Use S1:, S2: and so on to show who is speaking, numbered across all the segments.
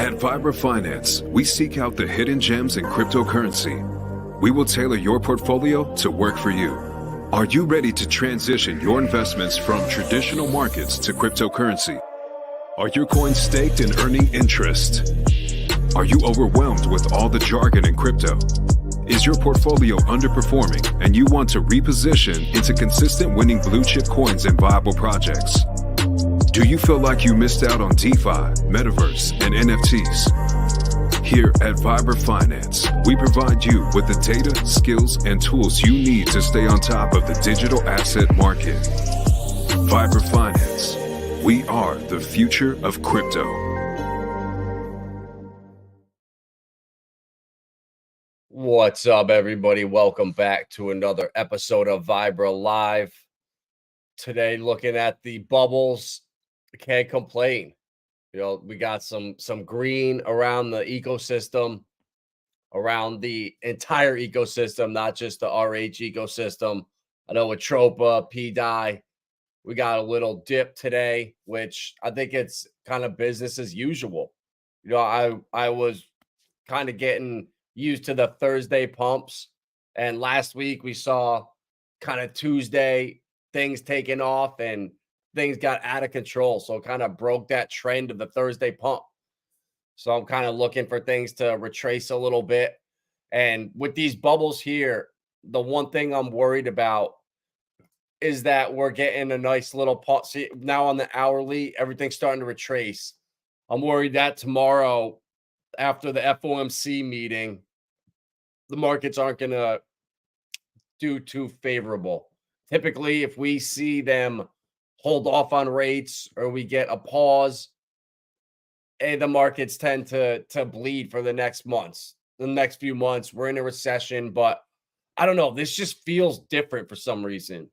S1: At Finance, we seek out the hidden gems in cryptocurrency. We will tailor your portfolio to work for you. Are you ready to transition your investments from traditional markets to cryptocurrency? Are your coins staked and earning interest? Are you overwhelmed with all the jargon in crypto? Is your portfolio underperforming and you want to reposition into consistent winning blue chip coins and viable projects? Do you feel like you missed out on DeFi, Metaverse, and NFTs? Here at Finance, we provide you with the data, skills, and tools you need to stay on top of the digital asset market. Finance, we are the future of crypto.
S2: What's up, everybody? Welcome back to another episode of Vibra Live. Today, looking at the bubbles. Can't complain. You know, we got some green around the ecosystem, around the entire ecosystem, not just the RH ecosystem. I know Atropa, PDI, we got a little dip today, which I think it's kind of business as usual. You know, I was kind of getting used to the Thursday pumps, and last week we saw kind of Tuesday things taking off and things got out of control. So it kind of broke that trend of the Thursday pump. So I'm kind of looking for things to retrace a little bit. And with these bubbles here, the one thing I'm worried about is that we're getting a nice little pump. See, now on the hourly, everything's starting to retrace. I'm worried that tomorrow, after the FOMC meeting, the markets aren't going to do too favorable. Typically, if we see them hold off on rates or we get a pause, the markets tend to bleed for the next months. The next few months, we're in a recession, but I don't know. This just feels different for some reason.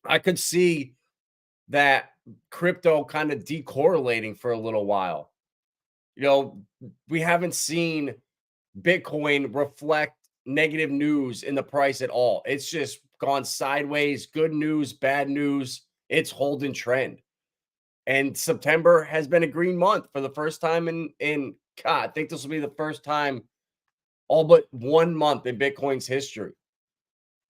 S2: I could see that crypto kind of decorrelating for a little while. You know, we haven't seen Bitcoin reflect negative news in the price at all. It's just gone sideways, good news, bad news. It's holding trend. And September has been a green month for the first time in God, I think this will be the first time all but 1 month in Bitcoin's history.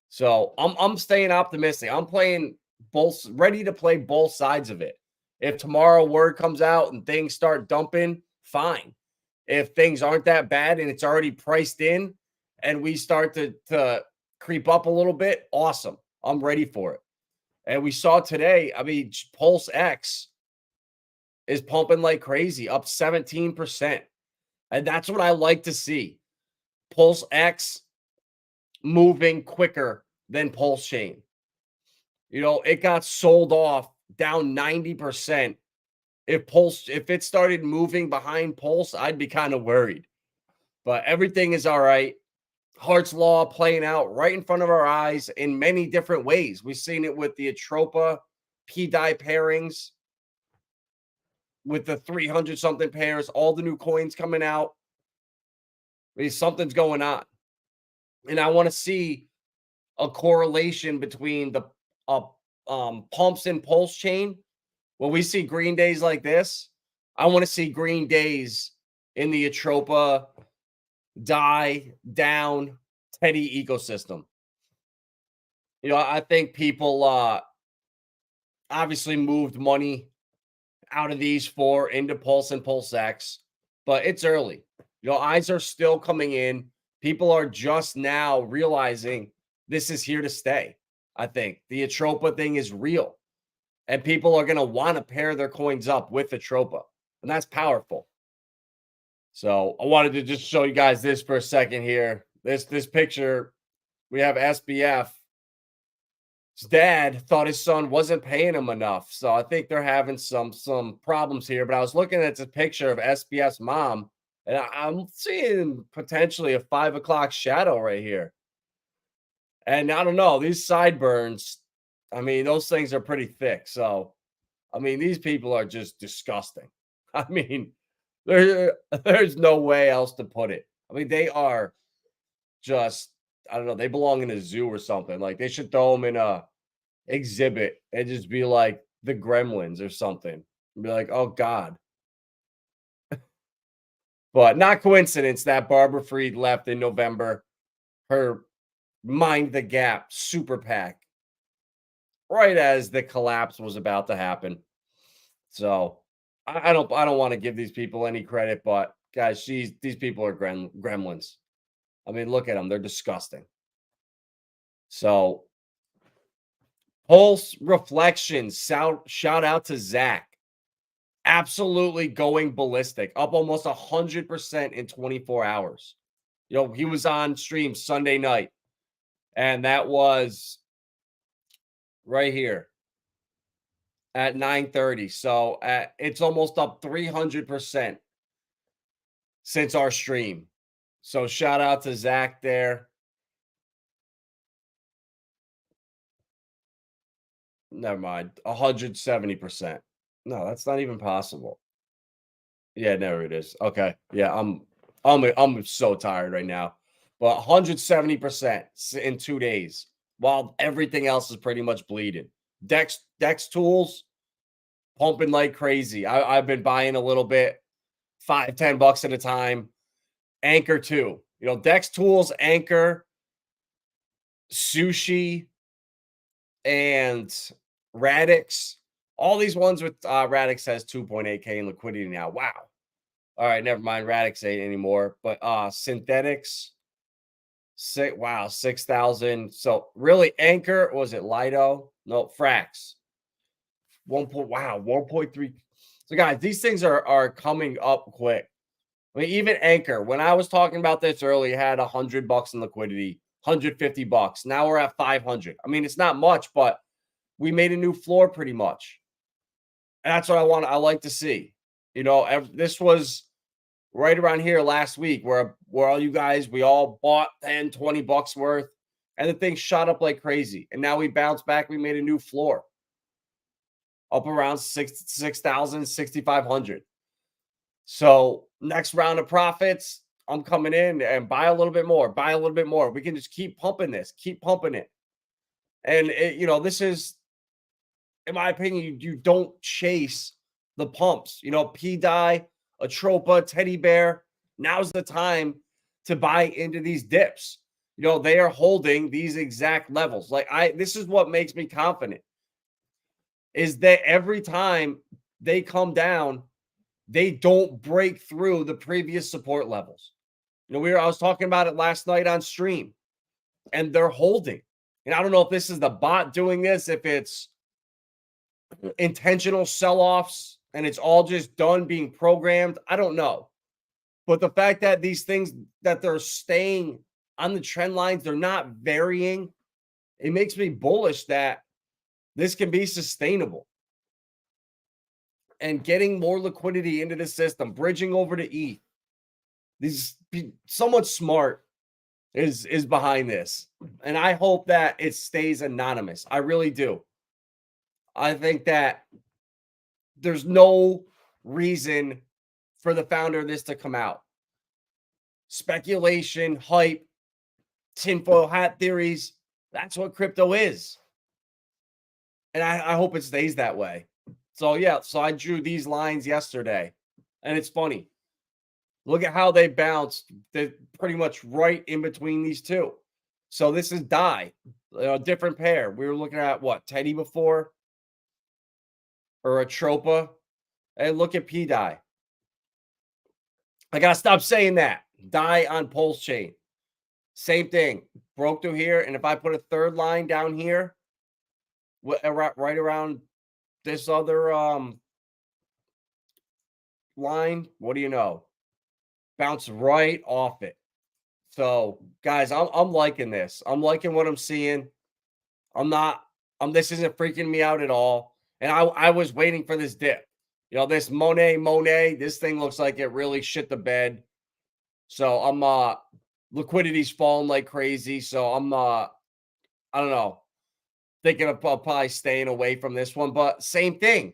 S2: So I'm staying optimistic. I'm playing both, ready to play both sides of it. If tomorrow word comes out and things start dumping, fine. If things aren't that bad and it's already priced in and we start to creep up a little bit, awesome. I'm ready for it. And we saw today, I mean, PulseX is pumping like crazy, up 17%. And that's what I like to see. PulseX moving quicker than Pulsechain. You know, it got sold off down 90%. If it started moving behind Pulse, I'd be kind of worried. But everything is all right. Hart's Law playing out right in front of our eyes in many different ways. We've seen it with the Atropa PDI pairings, with the 300 something pairs, all the new coins coming out. I mean, something's going on. And I want to see a correlation between the pumps and pulse chain. When we see green days like this, I want to see green days in the Atropa down Teddy ecosystem. You know, I think people obviously moved money out of these four into Pulse and PulseX, but it's early. You know, eyes are still coming in. People are just now realizing this is here to stay. I think the Atropa thing is real, and people are going to want to pair their coins up with Atropa, and that's powerful. So I wanted to just show you guys this for a second here. This picture, we have SBF. His dad thought his son wasn't paying him enough. So I think they're having some problems here. But I was looking at the picture of SBF's mom, and I'm seeing potentially a 5 o'clock shadow right here. And I don't know, these sideburns, I mean, those things are pretty thick. So, I mean, these people are just disgusting. I mean, there's no way else to put it. I mean, they are just, I don't know, they belong in a zoo or something. Like, they should throw them in a exhibit and just be like the Gremlins or something. And be like, oh God. But not coincidence that Barbara Freed left in November. Her Mind the Gap super PAC right as the collapse was about to happen. So I don't want to give these people any credit, but guys, these people are gremlins. I mean, look at them; they're disgusting. So Pulse Reflections, shout out to Zach. Absolutely going ballistic, up almost 100% in 24 hours. You know, he was on stream Sunday night, and that was right here at 9:30. So it's almost up 300% since our stream. So shout out to Zach there. Never mind, 170%. No, that's not even possible. Yeah, there it is. Okay. Yeah, I'm so tired right now. But 170% in 2 days while everything else is pretty much bleeding. Dex tools pumping like crazy. I've been buying a little bit, $5-10 at a time. Anchor too. You know, Dex tools, Anchor, Sushi, and Radix. All these ones with Radix has 2.8K in liquidity now. Wow. All right, never mind. Radix ain't anymore. But synthetics, 6,000. So really, Anchor, was it Lido? No, Frax. 1.3. So guys, these things are coming up quick. I mean, even Anchor, when I was talking about this earlier, had $100 in liquidity, $150. Now we're at 500. I mean, it's not much, but we made a new floor pretty much. And that's what I like to see. You know, this was right around here last week where all you guys, we all bought $10-20 worth, and the thing shot up like crazy. And now we bounced back. We made a new floor up around 6,000, 6,500. So next round of profits, I'm coming in and buy a little bit more, buy a little bit more. We can just keep pumping this, keep pumping it. And you know, this is, in my opinion, you don't chase the pumps. You know, P-Dye, Atropa, Teddy Bear. Now's the time to buy into these dips. You know, they are holding these exact levels. Like this is what makes me confident, is that every time they come down, they don't break through the previous support levels. You know, I was talking about it last night on stream, and they're holding. And I don't know if this is the bot doing this, if it's intentional sell-offs and it's all just done being programmed. I don't know. But the fact that these things, that they're staying on the trend lines, they're not varying, it makes me bullish that this can be sustainable. And getting more liquidity into the system, bridging over to ETH. Someone smart is behind this. And I hope that it stays anonymous. I really do. I think that there's no reason for the founder of this to come out. Speculation, hype, tinfoil hat theories. That's what crypto is. And I hope it stays that way. So, yeah, so I drew these lines yesterday. And it's funny. Look at how they bounced. They're pretty much right in between these two. So this is Dye, a different pair. We were looking at what, Teddy before? Or Atropa? And look at P-Dye. I got to stop saying that. Dye on Pulsechain. Same thing. Broke through here. And if I put a third line down here, right around this other line, what do you know? Bounce right off it. So, guys, I'm liking this. I'm liking what I'm seeing. This isn't freaking me out at all. And I was waiting for this dip. You know, this Monet, this thing looks like it really shit the bed. So liquidity's falling like crazy. So I don't know, thinking of probably staying away from this one, but same thing.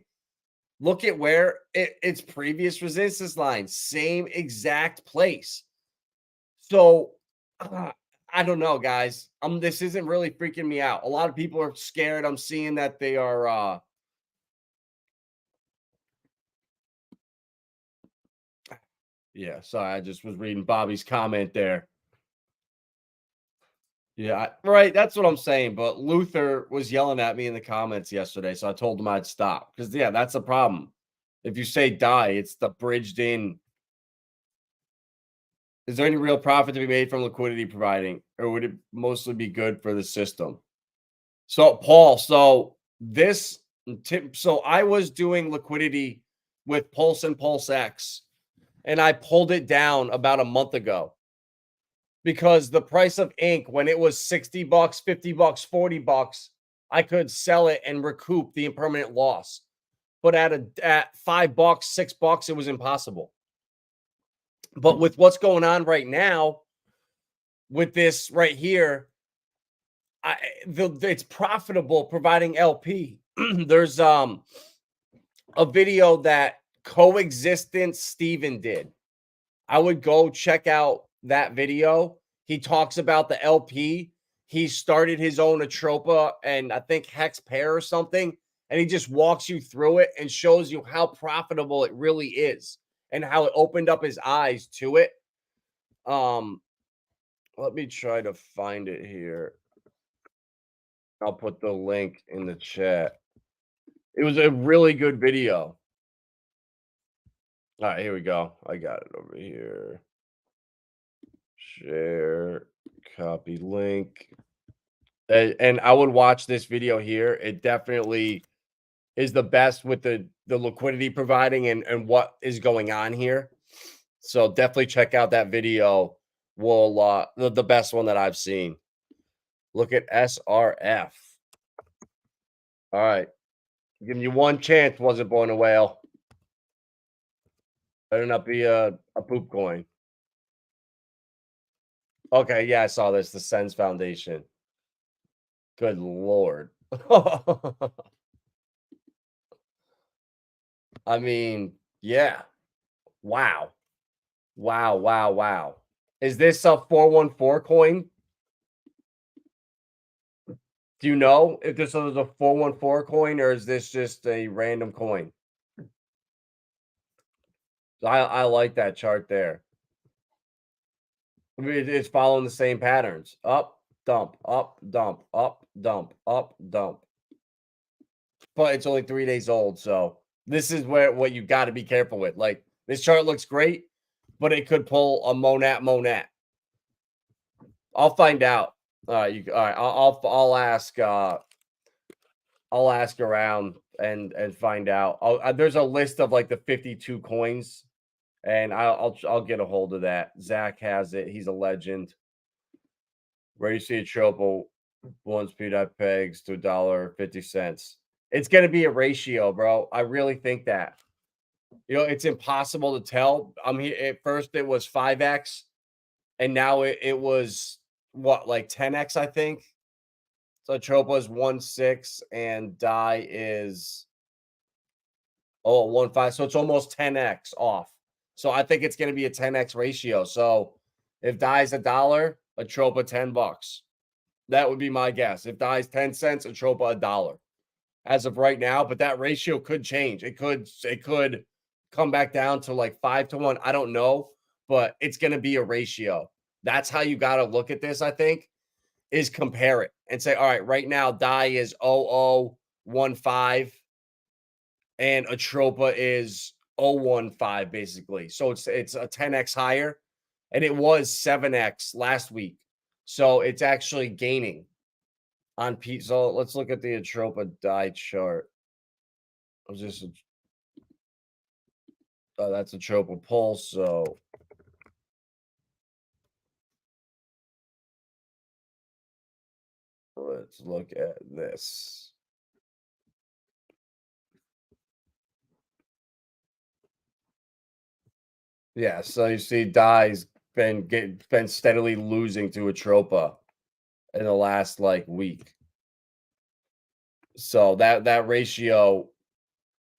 S2: Look at where its previous resistance line, same exact place. So I don't know, guys. This isn't really freaking me out. A lot of people are scared. I'm seeing that they are Yeah, sorry, I just was reading Bobby's comment there. Yeah, right. That's what I'm saying. But Luther was yelling at me in the comments yesterday, so I told him I'd stop because yeah, that's the problem. If you say die, it's the bridged in. Is there any real profit to be made from liquidity providing, or would it mostly be good for the system? So, Paul, so this tip, so I was doing liquidity with Pulse and PulseX, and I pulled it down about a month ago because the price of ink, when it was 60 bucks, 50 bucks, 40 bucks, I could sell it and recoup the impermanent loss. But at $5, $6, it was impossible. But with what's going on right now, with this right here, it's profitable providing LP. There's a video that Coexistence Steven did. I would go check out that video. He talks about the LP. He started his own Atropa and I think Hex pair or something. And he just walks you through it and shows you how profitable it really is and how it opened up his eyes to it. Let me try to find it here. I'll put the link in the chat. It was a really good video. All right, here we go. I got it over here. Share, copy link. And I would watch this video here. It definitely is the best with the liquidity providing and what is going on here. So definitely check out that video. Will the best one that I've seen. Look at SRF. All right. Giving you one chance, wasn't born a whale. Better not be a poop coin. Okay, yeah, I saw this. The Sens Foundation. Good Lord. I mean, yeah. Wow. Wow, wow, wow. Is this a 414 coin? Do you know if this is a 414 coin or is this just a random coin? I like that chart there. I mean, it's following the same patterns. Up, dump, up, dump, up, dump, up, dump. But it's only 3 days old, so this is what you got to be careful with. Like this chart looks great, but it could pull a monat. I'll find out. All right, all right. I'll ask around and find out. There's a list of like the 52 coins, and I'll get a hold of that. Zach has it. He's a legend. Where you see a Tropo, one speed up pegs to $1.50. It's gonna be a ratio, bro. I really think that. You know, it's impossible to tell. I'm here at first. It was 5x, and now it was what, like 10x, I think. So Tropa is 1.6 and die is 1.5. So it's almost 10x off. So I think it's going to be a 10x ratio. So if die's $1, Atropa $10. That would be my guess. If die's 10 cents, Atropa $1 as of right now. But that ratio could change. It could come back down to like 5-1. I don't know, but it's going to be a ratio. That's how you got to look at this, I think, is compare it and say, all right, right now, die is 0.0015 and Atropa is 0.15, basically. So it's a 10x higher, and it was 7x last week. So it's actually gaining on P. So let's look at the Atropa die chart. I was just that's Atropa pulse. So let's look at this. Yeah, so you see Die's been steadily losing to Atropa in the last like week. So that ratio,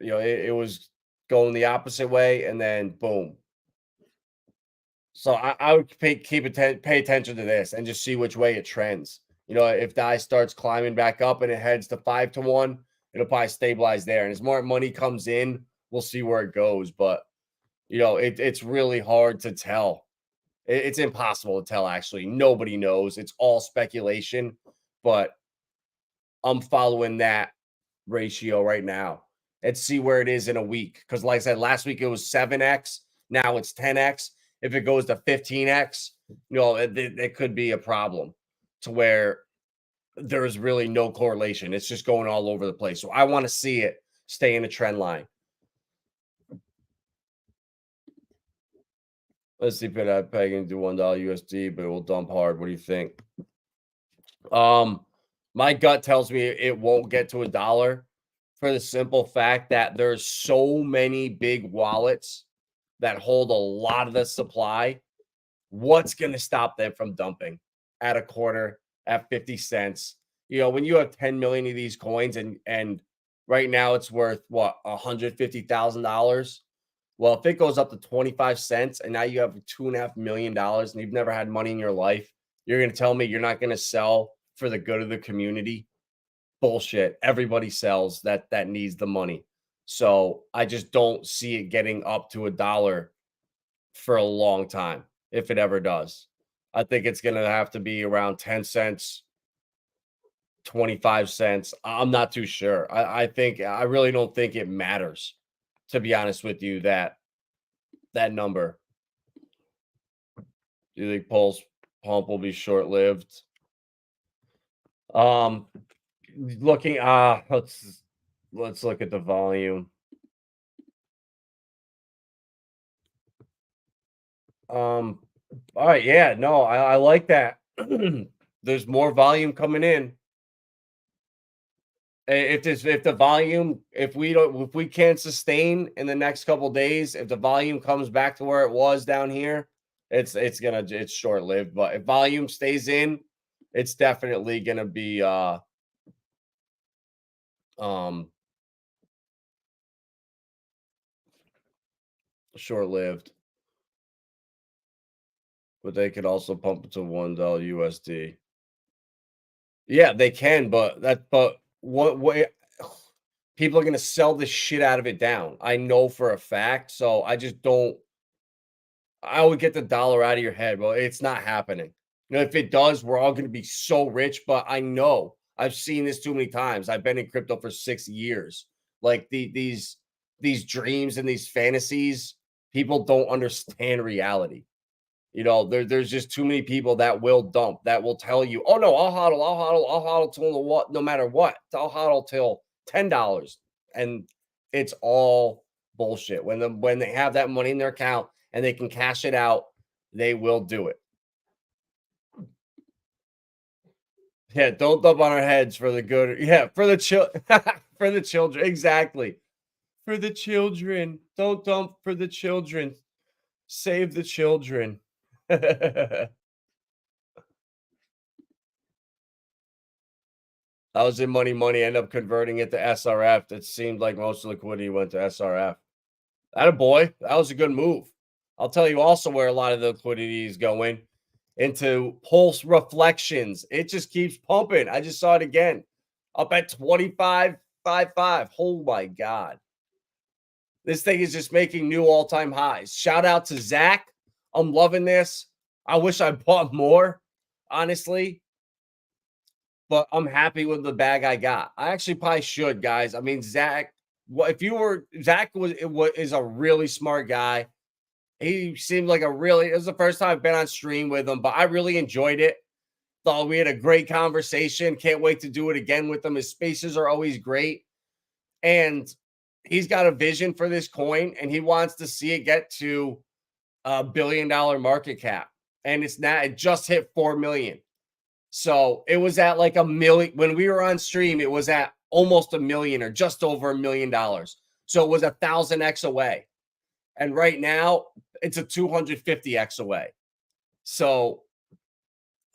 S2: you know, it was going the opposite way, and then boom. So I would pay attention to this and just see which way it trends. You know, if die starts climbing back up and it heads to 5-1, it'll probably stabilize there. And as more money comes in, we'll see where it goes. But It's really hard to tell. It's impossible to tell, actually. Nobody knows. It's all speculation, but I'm following that ratio right now. Let's see where it is in a week. Because, like I said, last week it was 7x. Now it's 10x. If it goes to 15x, it could be a problem to where there's really no correlation. It's just going all over the place. So I want to see it stay in a trend line. Let's see if it pegging to $1 USD, but it will dump hard. What do you think? My gut tells me it won't get to $1 for the simple fact that there's so many big wallets that hold a lot of the supply. What's going to stop them from dumping at a quarter, at 50 cents? When you have 10 million of these coins and right now it's worth what, $150,000. Well, if it goes up to 25 cents and now you have $2.5 million and you've never had money in your life, you're going to tell me you're not going to sell for the good of the community? Bullshit. Everybody sells that needs the money. So I just don't see it getting up to $1 for a long time, if it ever does. I think it's going to have to be around 10 cents, 25 cents. I'm not too sure. I really don't think it matters, to be honest with you, that number. Do you think Pulse Pump will be short-lived? Looking, let's look at the volume. All right, yeah, no, I like that. There's more volume coming in. If we can't sustain in the next couple days, if the volume comes back to where it was down here, it's short-lived. But if volume stays in, it's definitely gonna be short-lived. But they could also pump it to $1 USD. Yeah, they can, but what way people are gonna sell the shit out of it down. I know for a fact. So I just don't. I would get the dollar out of your head. Well, it's not happening. If it does, we're all gonna be so rich. But I know I've seen this too many times. I've been in crypto for 6 years. Like these dreams and these fantasies, people don't understand reality. There's just too many people that will dump, that will tell you, oh no, I'll hodl till what, no matter what. I'll hodl till $10. And it's all bullshit. When they have that money in their account and they can cash it out, they will do it. Yeah, don't dump on our heads for the good. Yeah, for the for the children. Exactly. For the children. Don't dump for the children. Save the children. I was in money, end up converting it to SRF. It seemed like most liquidity went to SRF. Attaboy. That was a good move. I'll tell you also where a lot of the liquidity is going, into Pulse Reflections. It just keeps pumping. I just saw it again. Up at 25.55. Oh my God. This thing is just making new all-time highs. Shout out to Zach. I'm loving this. I wish I bought more, honestly. But I'm happy with the bag I got. I actually probably should, guys. I mean, Zach, Zach is a really smart guy. He seemed like it was the first time I've been on stream with him, but I really enjoyed it. Thought we had a great conversation. Can't wait to do it again with him. His spaces are always great. And he's got a vision for this coin, and he wants to see it get to $1 billion market cap. And it just hit 4 million. So it was at like 1 million. When we were on stream, it was at almost 1 million or just over $1 million. So it was 1,000x away. And right now it's a 250x away. So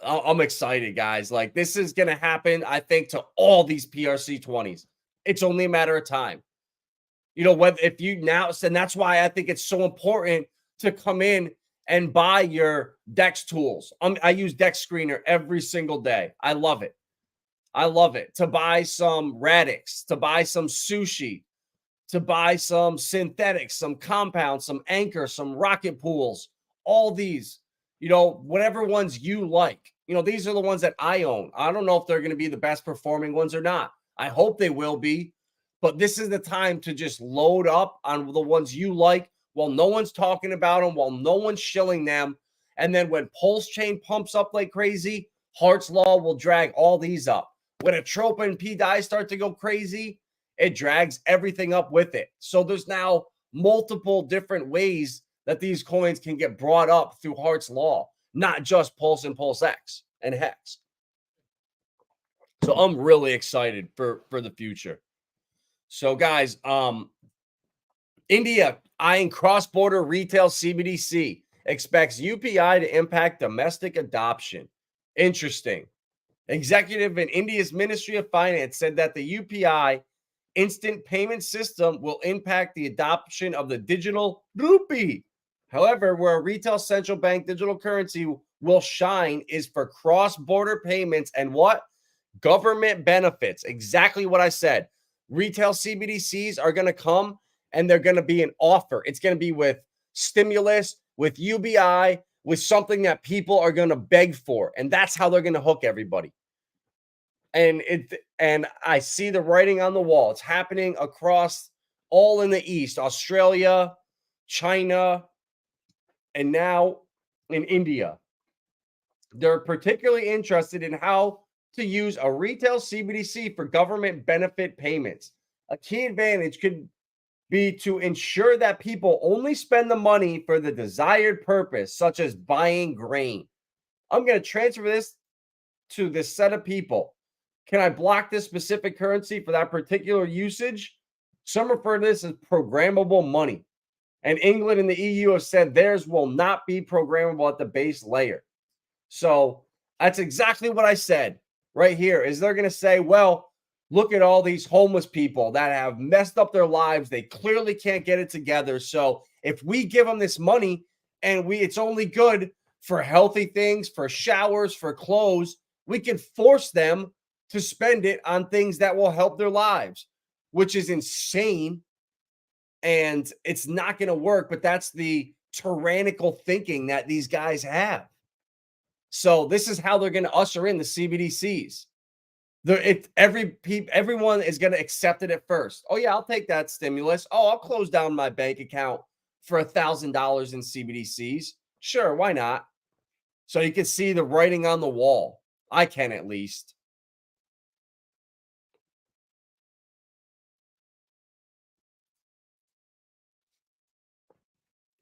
S2: I'm excited, guys. Like, this is going to happen, I think, to all these PRC20s. It's only a matter of time. If you now, and that's why I think it's so important to come in and buy your DEX tools. I use DEX Screener every single day. I love it. To buy some Radix, to buy some Sushi, to buy some synthetics, some compounds, some anchor, some rocket pools, all these, whatever ones you like. These are the ones that I own. I don't know if they're going to be the best performing ones or not. I hope they will be, but this is the time to just load up on the ones you like while no one's talking about them, while no one's shilling them. And then when Pulsechain pumps up like crazy, Hart's Law will drag all these up. When Atropa and PDI start to go crazy, it drags everything up with it. So there's now multiple different ways that these coins can get brought up through Hart's Law, not just Pulse and PulseX and HEX. So I'm really excited for the future. So guys, India eyeing cross-border retail CBDC, expects UPI to impact domestic adoption. Interesting. Executive in India's Ministry of Finance said that the UPI instant payment system will impact the adoption of the digital rupee. However, where a retail central bank digital currency will shine is for cross-border payments and what? Government benefits. Exactly what I said. Retail CBDCs are going to come and they're going to be an offer. It's going to be with stimulus, with UBI, with something that people are going to beg for. And that's how they're going to hook everybody. And I see the writing on the wall. It's happening across all in the East, Australia, China, and now in India. They're particularly interested in how to use a retail CBDC for government benefit payments. A key advantage could be to ensure that people only spend the money for the desired purpose, such as buying grain. I'm going to transfer this to this set of people. Can I block this specific currency for that particular usage? Some refer to this as programmable money. And England and the EU have said theirs will not be programmable at the base layer. So that's exactly what I said right here, is they're going to say, well, look at all these homeless people that have messed up their lives. They clearly can't get it together. So if we give them this money and it's only good for healthy things, for showers, for clothes, we can force them to spend it on things that will help their lives, which is insane. And it's not going to work, but that's the tyrannical thinking that these guys have. So this is how they're going to usher in the CBDCs. Everyone is going to accept it at first. Oh yeah, I'll take that stimulus. Oh, I'll close down my bank account for $1,000 in CBDCs. Sure, why not? So you can see the writing on the wall. I can at least.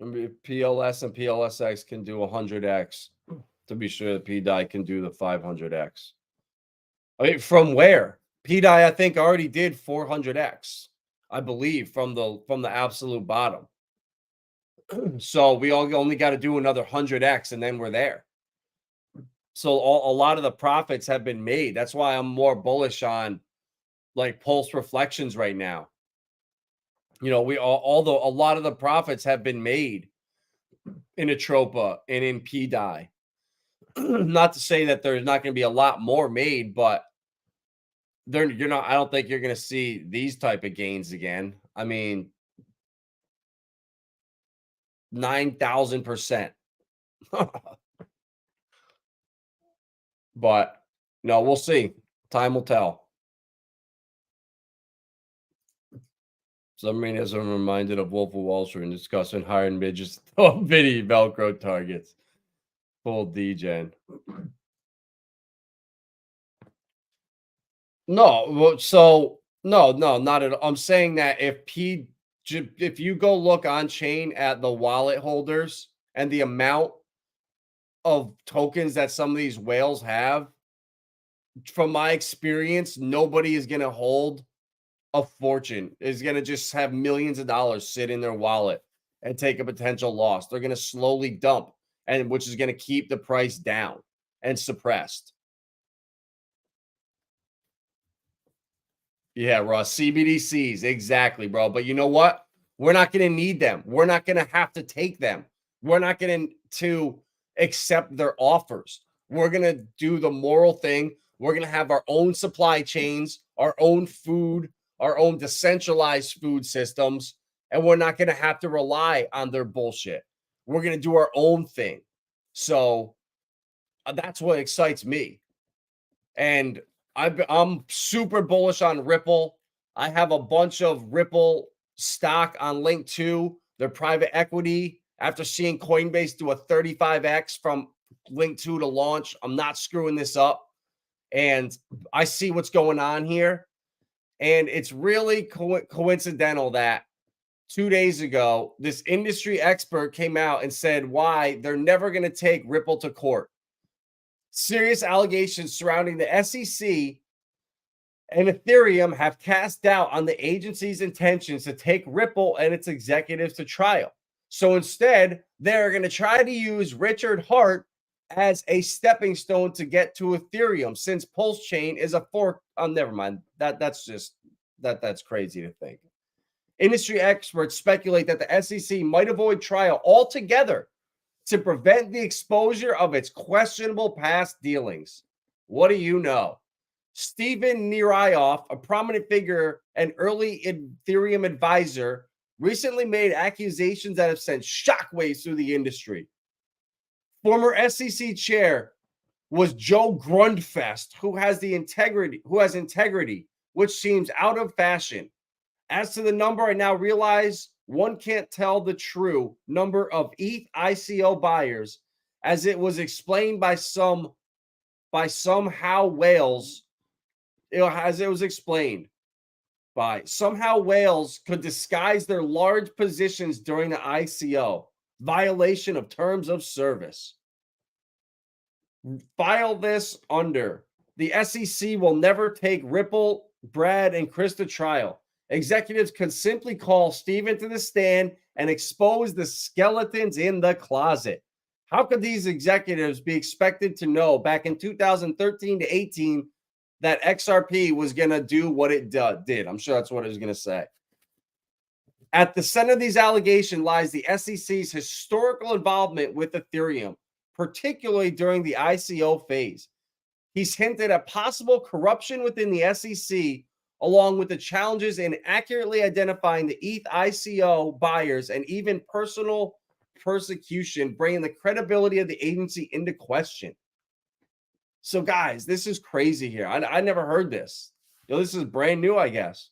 S2: PLS and PLSX can do 100x. To be sure, the PDI can do the 500x. I mean, from where? PDI, I think, already did 400x, I believe, from the absolute bottom. So we only got to do another 100x, and then we're there. So a lot of the profits have been made. That's why I'm more bullish on like Pulse Reflections right now. Although a lot of the profits have been made in Atropa and in PDI. Not to say that there's not going to be a lot more made, but I don't think you're going to see these type of gains again. I mean, 9,000%. But no, we'll see. Time will tell. Submarine, as I'm reminded of Wolf of Wall Street and discussing higher and midgets, bitty Velcro targets. Full degen. No, no, not at all. I'm saying that if you go look on chain at the wallet holders and the amount of tokens that some of these whales have, from my experience, nobody is going to hold a fortune, is going to just have millions of dollars sit in their wallet and take a potential loss. They're going to slowly dump, and which is going to keep the price down and suppressed. Yeah, Ross, CBDCs, exactly, bro. But you know what? We're not going to need them. We're not going to have to take them. We're not going to accept their offers. We're going to do the moral thing. We're going to have our own supply chains, our own food, our own decentralized food systems, and we're not going to have to rely on their bullshit. We're going to do our own thing. So that's what excites me. And I'm super bullish on Ripple. I have a bunch of Ripple stock on Linqto, their private equity. After seeing Coinbase do a 35x from Linqto to launch, I'm not screwing this up. And I see what's going on here. And it's really coincidental that 2 days ago, this industry expert came out and said why they're never going to take Ripple to court. Serious allegations surrounding the SEC and Ethereum have cast doubt on the agency's intentions to take Ripple and its executives to trial. So instead, they're going to try to use Richard Hart as a stepping stone to get to Ethereum, since Pulsechain is a fork. Never mind. That's crazy to think. Industry experts speculate that the SEC might avoid trial altogether to prevent the exposure of its questionable past dealings. What do you know? Steven Nirayoff, a prominent figure and early Ethereum advisor, recently made accusations that have sent shockwaves through the industry. Former SEC chair was Joe Grundfest, who has integrity, which seems out of fashion. As to the number, I now realize one can't tell the true number of ETH ICO buyers, as it was explained by somehow whales. As it was explained by somehow whales could disguise their large positions during the ICO. Violation of terms of service. File this under. The SEC will never take Ripple, Brad, and Chris to trial. Executives could simply call Steven to the stand and expose the skeletons in the closet. How could these executives be expected to know back in 2013 to 18 that XRP was going to do what it did? I'm sure that's what it was going to say. At the center of these allegations lies the SEC's historical involvement with Ethereum, particularly during the ICO phase. He's hinted at possible corruption within the SEC, along with the challenges in accurately identifying the ETH ICO buyers and even personal persecution, bringing the credibility of the agency into question. So, guys, this is crazy here. I never heard this. This is brand new, I guess.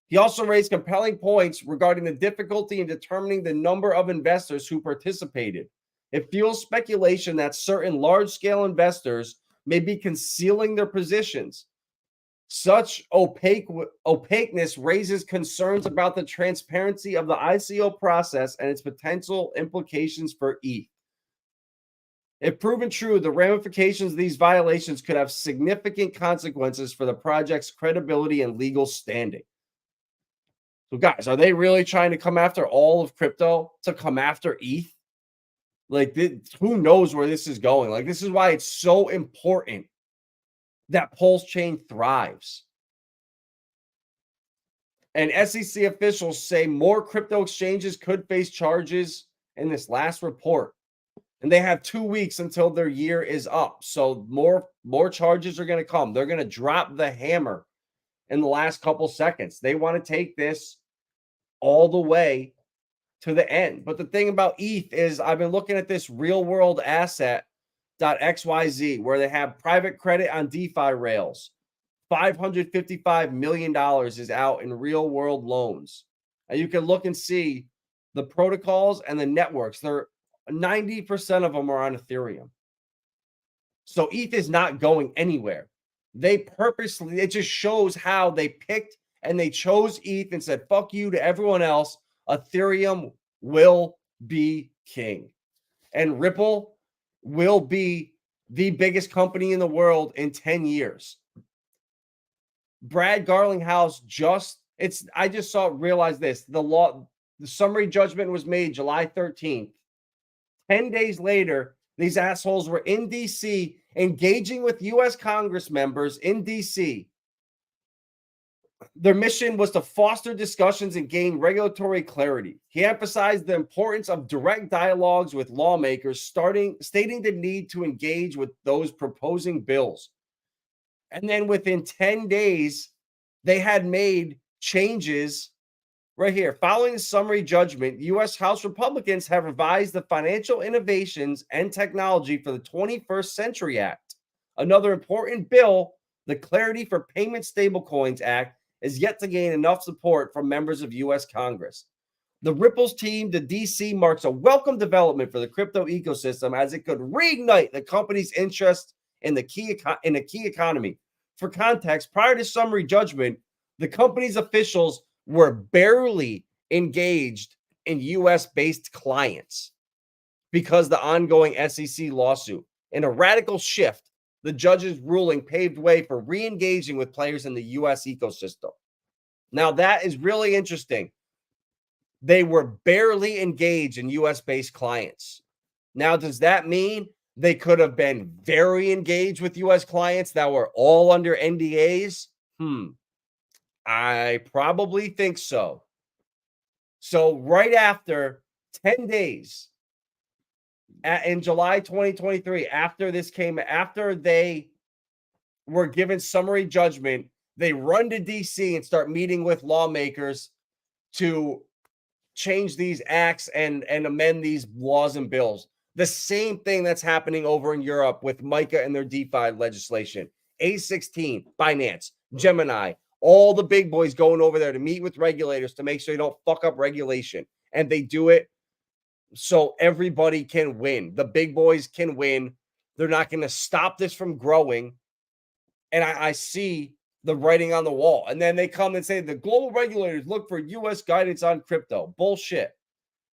S2: He also raised compelling points regarding the difficulty in determining the number of investors who participated. It fuels speculation that certain large-scale investors may be concealing their positions. Such opaqueness raises concerns about the transparency of the ICO process and its potential implications for ETH. If proven true, the ramifications of these violations could have significant consequences for the project's credibility and legal standing. So, guys, are they really trying to come after all of crypto to come after ETH? Like, who knows where this is going? Like, this is why it's so important that Pulsechain thrives. And SEC officials say more crypto exchanges could face charges in this last report. And they have 2 weeks until their year is up. So more charges are going to come. They're going to drop the hammer in the last couple seconds. They want to take this all the way to the end. But the thing about ETH is I've been looking at this real world asset.xyz where they have private credit on DeFi rails. $555 million is out in real world loans. And you can look and see the protocols and the networks. They're 90% of them are on Ethereum. So ETH is not going anywhere. They purposely, it just shows how they picked and they chose ETH and said, fuck you to everyone else. Ethereum will be king. And Ripple will be the biggest company in the world in 10 years. Brad Garlinghouse realized this. The summary judgment was made July 13th. 10 days later, these assholes were in D.C. engaging with U.S. Congress members in D.C. Their mission was to foster discussions and gain regulatory clarity. He emphasized the importance of direct dialogues with lawmakers, stating the need to engage with those proposing bills. And then within 10 days, they had made changes right here. Following the summary judgment, U.S. House Republicans have revised the Financial Innovations and Technology for the 21st Century Act. Another important bill, the Clarity for Payment Stablecoins Act, is yet to gain enough support from members of U.S. Congress. The Ripple's team to DC marks a welcome development for the crypto ecosystem as it could reignite the company's interest in the key economy. For context, prior to summary judgment, the company's officials were barely engaged in U.S.-based clients because the ongoing SEC lawsuit. In a radical shift, the judge's ruling paved way for re-engaging with players in the U.S. ecosystem. Now, that is really interesting. They were barely engaged in U.S.-based clients. Now, does that mean they could have been very engaged with U.S. clients that were all under NDAs? I probably think so. So right after 10 days in July 2023, after they were given summary judgment, they run to DC and start meeting with lawmakers to change these acts and amend these laws and bills. The same thing that's happening over in Europe with MiCA and their DeFi legislation. A16, Binance, Gemini, all the big boys going over there to meet with regulators to make sure they don't fuck up regulation. And they do it so everybody can win. The big boys can win. They're not going to stop this from growing. And I see the writing on the wall. And then they come and say the global regulators look for U.S. guidance on crypto. Bullshit.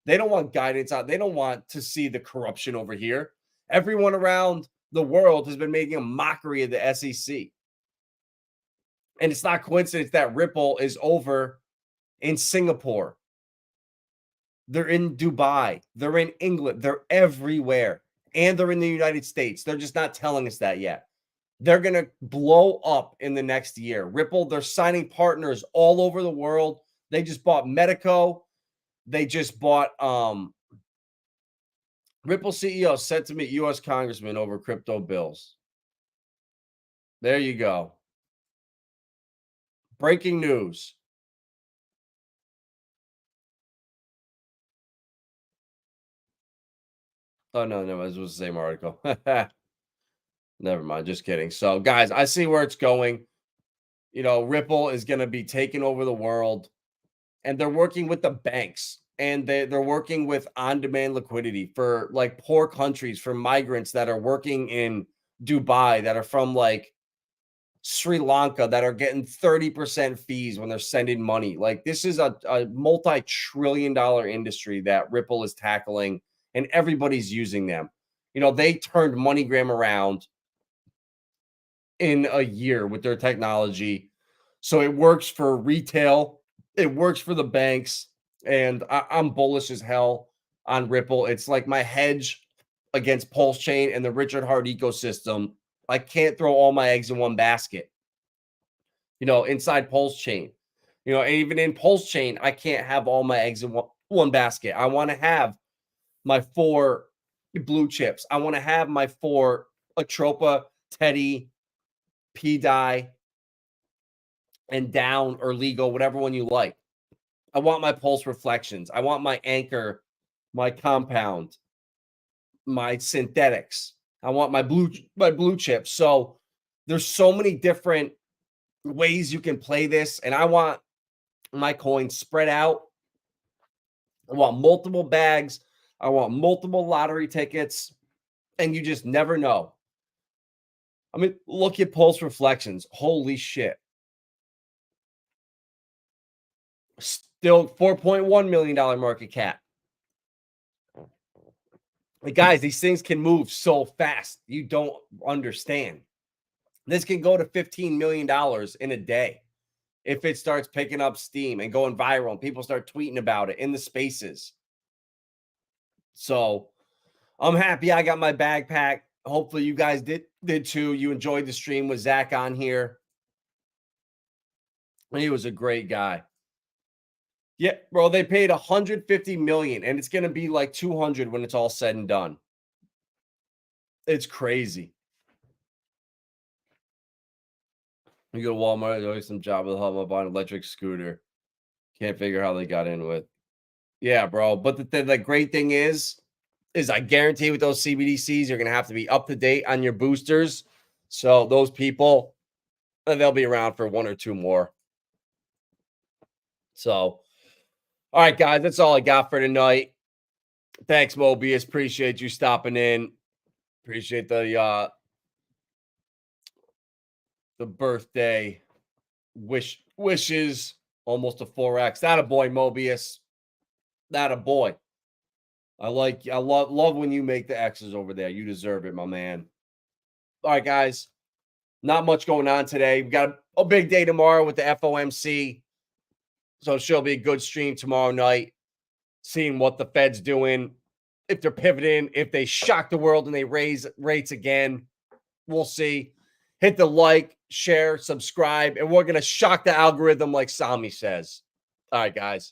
S2: They don't want guidance on. They don't want to see the corruption over here. Everyone around the world has been making a mockery of the SEC. And it's not coincidence that Ripple is over in Singapore. They're in Dubai. They're in England. They're everywhere. And they're in the United States. They're just not telling us that yet. They're going to blow up in the next year. Ripple, they're signing partners all over the world. They just bought Medico. They just bought Ripple CEO set to meet U.S. congressman over crypto bills. There you go. Breaking news. Oh, no, it was the same article. Never mind. Just kidding. So, guys, I see where it's going. You know, Ripple is going to be taking over the world, and they're working with the banks, and they're working with on-demand liquidity for like poor countries, for migrants that are working in Dubai, that are from like Sri Lanka, that are getting 30% fees when they're sending money. Like, this is a multi-trillion-dollar industry that Ripple is tackling, and everybody's using them. You know, they turned MoneyGram around in a year with their technology. So it works for retail. It works for the banks. And I'm bullish as hell on Ripple. It's like my hedge against Pulsechain and the Richard Hart ecosystem. I can't throw all my eggs in one basket. You know, inside Pulsechain. You know, and even in Pulsechain, I can't have all my eggs in one basket. I want to have my 4 blue chips. I want to have my 4 Atropa, Teddy, PDI, and Down or Legal, whatever one you like. I want my Pulse Reflections. I want my Anchor, my Compound, my Synthetics. I want my blue chips. So there's so many different ways you can play this, and I want my coins spread out. I want multiple bags. I want multiple lottery tickets, and you just never know. I mean, look at Pulse Reflections. Holy shit. Still $4.1 million market cap. Like, guys, these things can move so fast. You don't understand. This can go to $15 million in a day if it starts picking up steam and going viral and people start tweeting about it in the spaces. So I'm happy I got my bag packed. Hopefully you guys did too. You enjoyed the stream with Zach on here. He was a great guy. Yeah, bro, they paid $150 million, and it's going to be like 200 when it's all said and done. It's crazy. You go to Walmart, there's always some job with help buying an electric scooter. Can't figure how they got in with. Yeah, bro. But the great thing is I guarantee with those CBDCs, you're going to have to be up to date on your boosters. So those people, they'll be around for 1 or 2 more. So, all right, guys, that's all I got for tonight. Thanks, Mobius. Appreciate you stopping in. Appreciate the birthday wishes. Almost a 4x. That a boy, Mobius. That a boy. I love when you make the X's over there. You deserve it, my man. All right, guys. Not much going on today. We got a big day tomorrow with the FOMC. So it should be a good stream tomorrow night. Seeing what the Fed's doing. If they're pivoting, if they shock the world and they raise rates again. We'll see. Hit the like, share, subscribe, and we're going to shock the algorithm like Sami says. All right, guys.